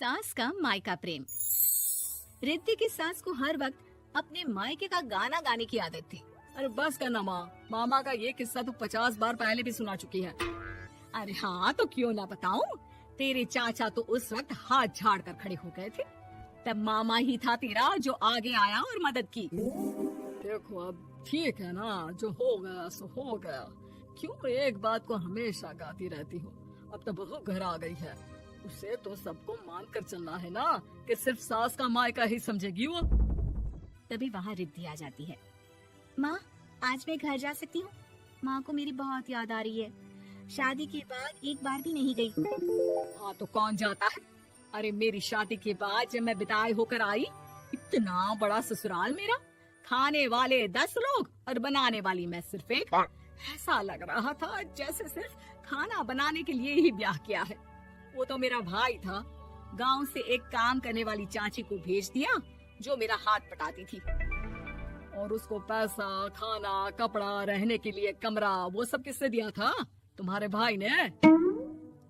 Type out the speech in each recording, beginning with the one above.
सास का मायका प्रेम। रिद्धि की सास को हर वक्त अपने मायके का गाना गाने की आदत थी। अरे बस करना माँ, मामा का ये किस्सा तो 50 बार पहले भी सुना चुकी है। अरे हाँ, तो क्यों ना बताऊं। तेरे चाचा तो उस वक्त हाथ झाड़ कर खड़े हो गए थे। तब मामा ही था तेरा जो आगे आया और मदद की। देखो अब ठीक है ना, जो हो गया सो हो गया। क्यों एक बात को हमेशा गाती रहती हो। अब तो बहू घर आ गई है, उसे तो सबको मान कर चलना है ना कि सिर्फ सास का मायका ही समझेगी वो। तभी वहाँ रिद्धि आ जाती है। माँ, आज मैं घर जा सकती हूँ? माँ को मेरी बहुत याद आ रही है। शादी के बाद एक बार भी नहीं गई। हाँ तो कौन जाता है। अरे मेरी शादी के बाद जब मैं विदाई होकर आई, इतना बड़ा ससुराल मेरा, खाने वाले 10 लोग और बनाने वाली मैं सिर्फ एक। ऐसा लग रहा था जैसे सिर्फ खाना बनाने के लिए ही ब्याह किया है। वो तो मेरा भाई था, गांव से एक काम करने वाली चाची को भेज दिया जो मेरा हाथ पटाती थी, और उसको पैसा, खाना, कपड़ा, रहने के लिए कमरा, वो सब किससे दिया था? तुम्हारे भाई ने।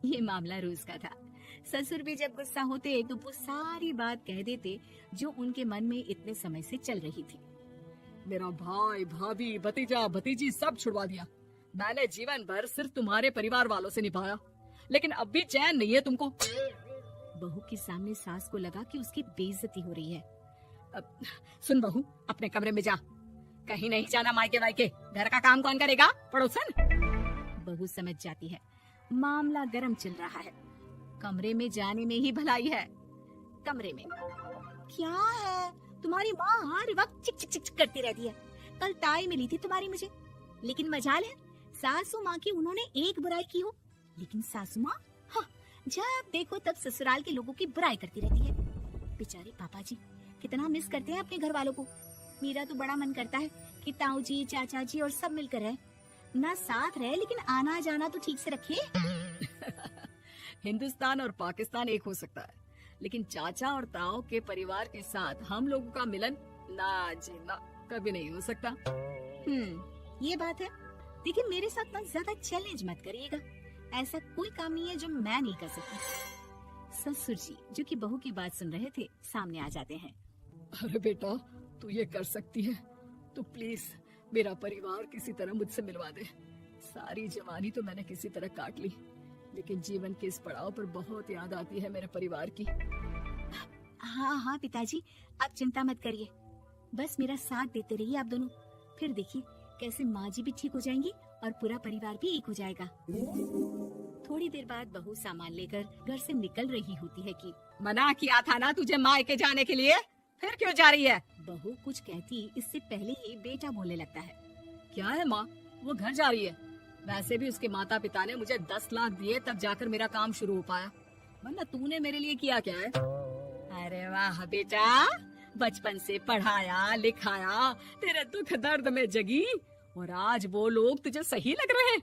ये मामला रोज का था। ससुर भी जब गुस्सा होते तो वो सारी बात कह देते जो उनके मन में इतने समय से चल रही थी। मेरा भाई, भाभी, भतीजा, भतीजी सब छुड़वा दिया। मैंने जीवन भर सिर्फ तुम्हारे परिवार वालों से निभाया, लेकिन अब भी चैन नहीं है तुमको। बहू के सामने सास को लगा कि उसकी बेइज्जती हो रही है। अब सुन बहू, अपने कमरे में जा, कहीं नहीं जाना मायके वायके। घर का काम कौन करेगा? पड़ोसन। बहू समझ जाती है मामला गर्म चल रहा है। कमरे में जाने में ही भलाई है। कमरे में क्या है? तुम्हारी माँ हर वक्त चिक चिक चिक करती रहती है। कल ताई मिली थी तुम्हारी मुझे, लेकिन मजाल है सासू माँ की उन्होंने एक बुराई की हो, लेकिन सासू माँ हाँ, जब देखो तब ससुराल के लोगों की बुराई करती रहती है। बेचारे पापा जी कितना मिस करते हैं अपने घर वालों को। मेरा तो बड़ा मन करता है कि ताऊ जी, चाचा जी और सब मिलकर रहे, ना साथ रहे लेकिन आना जाना तो ठीक से रखे। हिंदुस्तान और पाकिस्तान एक हो सकता है, लेकिन चाचा और ताऊ के परिवार के साथ हम लोगों का मिलन ना जी ना कभी नहीं हो सकता। ये बात है। देखिए मेरे साथ ना ज्यादा चैलेंज मत करिएगा। ऐसा कोई काम नहीं है जो मैं नहीं कर सकती। ससुर जी जो कि बहू की बात सुन रहे थे सामने आ जाते हैं। अरे बेटा, तू ये कर सकती है तो प्लीज मेरा परिवार किसी तरह मुझसे मिलवा दे। सारी जवानी तो मैंने किसी तरह काट ली, लेकिन जीवन के इस पड़ाव पर बहुत याद आती है मेरे परिवार की। हाँ हाँ पिताजी, आप चिंता मत करिए, बस मेरा साथ देते रहिए आप दोनों। फिर देखिए कैसे माँ जी भी ठीक हो जाएंगी और पूरा परिवार भी एक हो जाएगा। थोड़ी देर बाद बहू सामान लेकर घर से निकल रही होती है कि मना किया था ना तुझे मायके जाने के लिए, फिर क्यों जा रही है? बहू कुछ कहती इससे पहले ही बेटा बोलने लगता है। क्या है माँ, वो घर जा रही है। वैसे भी उसके माता पिता ने मुझे 10 लाख दिए तब जाकर मेरा काम शुरू हो पाया, वरना तूने मेरे लिए किया क्या है? अरे वाह बेटा, बचपन से पढ़ाया लिखाया, तेरे दुख दर्द में जगी, और आज वो लोग तुझे सही लग रहे हैं।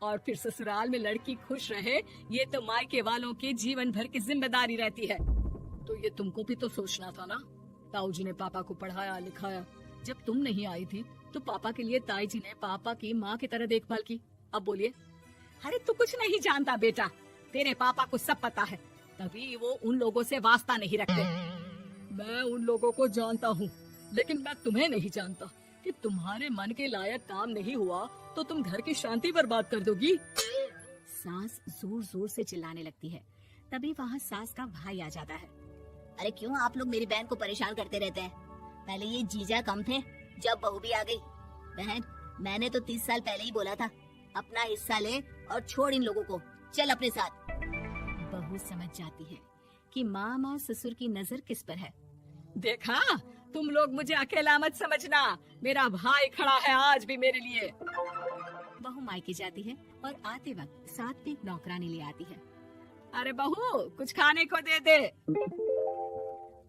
और फिर ससुराल में लड़की खुश रहे, ये तो मायके वालों की जीवन भर की जिम्मेदारी रहती है। तो ये तुमको भी तो सोचना था ना। ताऊ जी ने पापा को पढ़ाया लिखाया, जब तुम नहीं आई थी तो पापा के लिए ताई जी ने पापा की माँ की तरह देखभाल की। अब बोलिए। अरे तू कुछ नहीं जानता बेटा, तेरे पापा को सब पता है, तभी वो उन लोगों से वास्ता नहीं रखते। मैं उन लोगों को जानता हूँ, लेकिन मैं तुम्हें नहीं जानता कि तुम्हारे मन के लायक काम नहीं हुआ तो तुम घर की शांति बर्बाद कर दोगी। सास जोर जोर से चिल्लाने लगती है। तभी वहाँ सास का भाई आ जाता है। अरे क्यों आप लोग मेरी बहन को परेशान करते रहते हैं? पहले ये जीजा कम थे, जब बहू भी आ गई। बहन, मैंने तो 30 साल पहले ही बोला था, अपना हिस्सा ले और छोड़ इन लोगों को, चल अपने साथ। बहू समझ जाती है कि माँ ससुर की नजर किस पर है। देखा, तुम लोग मुझे अकेला मत समझना, मेरा भाई खड़ा है आज भी मेरे लिए। बहू मायके जाती है और आते वक्त साथ में एक नौकरानी ले आती है। अरे बहू, कुछ खाने को दे दे।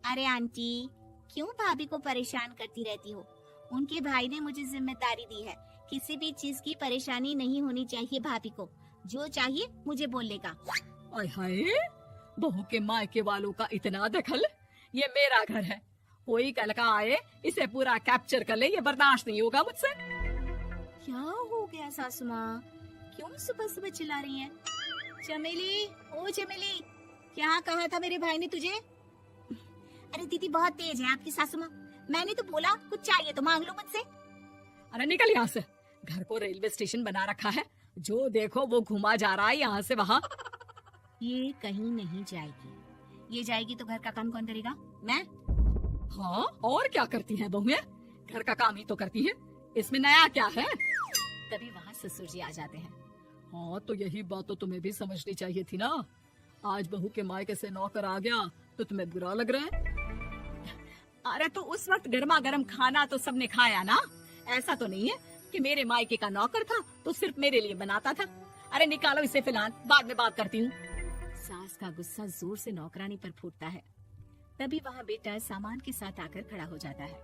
अरे आंटी, क्यों भाभी को परेशान करती रहती हो? उनके भाई ने मुझे जिम्मेदारी दी है, किसी भी चीज की परेशानी नहीं होनी चाहिए भाभी को, जो चाहिए मुझे बोलने का। आय हाय, बहू के मायके वालों का इतना दखल। ये मेरा घर है, कोई कल का आए इसे पूरा कैप्चर कर ले, ये बर्दाश्त नहीं होगा मुझसे। क्या हो गया सासू माँ, क्यों सुबह सुबह चिल्ला रही हैं? चमेली, ओ चमेली, क्या कहा था मेरे भाई ने तुझे? अरे दीदी बहुत तेज है आपकी सासू माँ। मैंने तो बोला कुछ चाहिए तो मांग लो मुझसे। अरे निकल यहाँ से, घर को रेलवे स्टेशन बना रखा है, जो देखो वो घुमा जा रहा है यहाँ से वहाँ। ये कहीं नहीं जाएगी, ये जाएगी तो घर का काम कौन करेगा? मैं। हाँ और क्या करती हैं बहुएं, घर का काम ही तो करती हैं, इसमें नया क्या है? तभी वहाँ ससुर जी आ जाते हैं। हाँ तो यही बात तो तुम्हें भी समझनी चाहिए थी ना। आज बहू के मायके से नौकर आ गया तो तुम्हें बुरा लग रहा है? अरे तो उस वक्त गर्मा गर्म खाना तो सबने खाया ना, ऐसा तो नहीं है कि मेरे मायके का नौकर था तो सिर्फ मेरे लिए बनाता था। अरे निकालो इसे फिलहाल, बाद में बात करती हूँ। सास का गुस्सा जोर से नौकरानी पर फूटता है। तभी वहाँ बेटा सामान के साथ आकर खड़ा हो जाता है।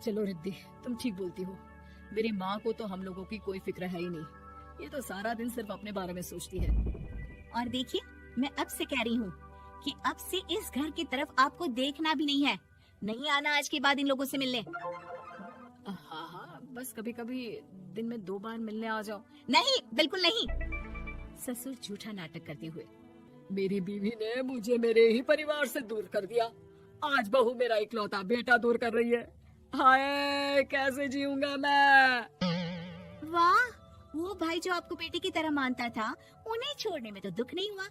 चलो रिद्धि, तुम ठीक बोलती हो, मेरी माँ को तो हम लोगों की कोई फिक्र है ही नहीं, ये तो सारा दिन सिर्फ अपने बारे में सोचती है। और देखिए मैं अब से कह रही हूँ कि अब से इस घर की तरफ आपको देखना भी नहीं है, नहीं आना आज के बाद इन लोगों से मिलने। हाँ हाँ, बस कभी कभी दिन में 2 बार मिलने आ जाओ। नहीं, बिल्कुल नहीं। ससुर झूठा नाटक करते हुए। मेरी बीवी ने मुझे मेरे ही परिवार से दूर कर दिया, आज बहू मेरा इकलौता बेटा दूर कर रही है। हाय कैसे जीऊंगा मैं। वाह, वो भाई जो आपको बेटे की तरह मानता था, उन्हें छोड़ने में तो दुख नहीं हुआ।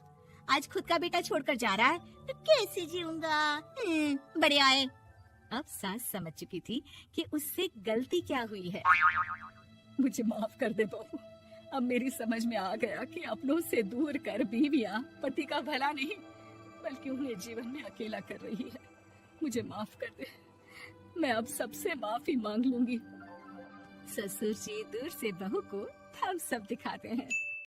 आज खुद का बेटा छोड़कर जा रहा है तो कैसे जीऊंगा। बढ़िया है। अब सास समझ चुकी थी कि उससे गलती क्या हुई है। मुझे माफ कर दे बहू, अब मेरी समझ में आ गया कि अपनों से दूर कर बीवियां पति का भला नहीं बल्कि उन्हें जीवन में अकेला कर रही है। मुझे माफ कर दे, मैं अब सबसे माफी मांग लूंगी। ससुर जी दूर से बहू को थम्स अप दिखाते हैं।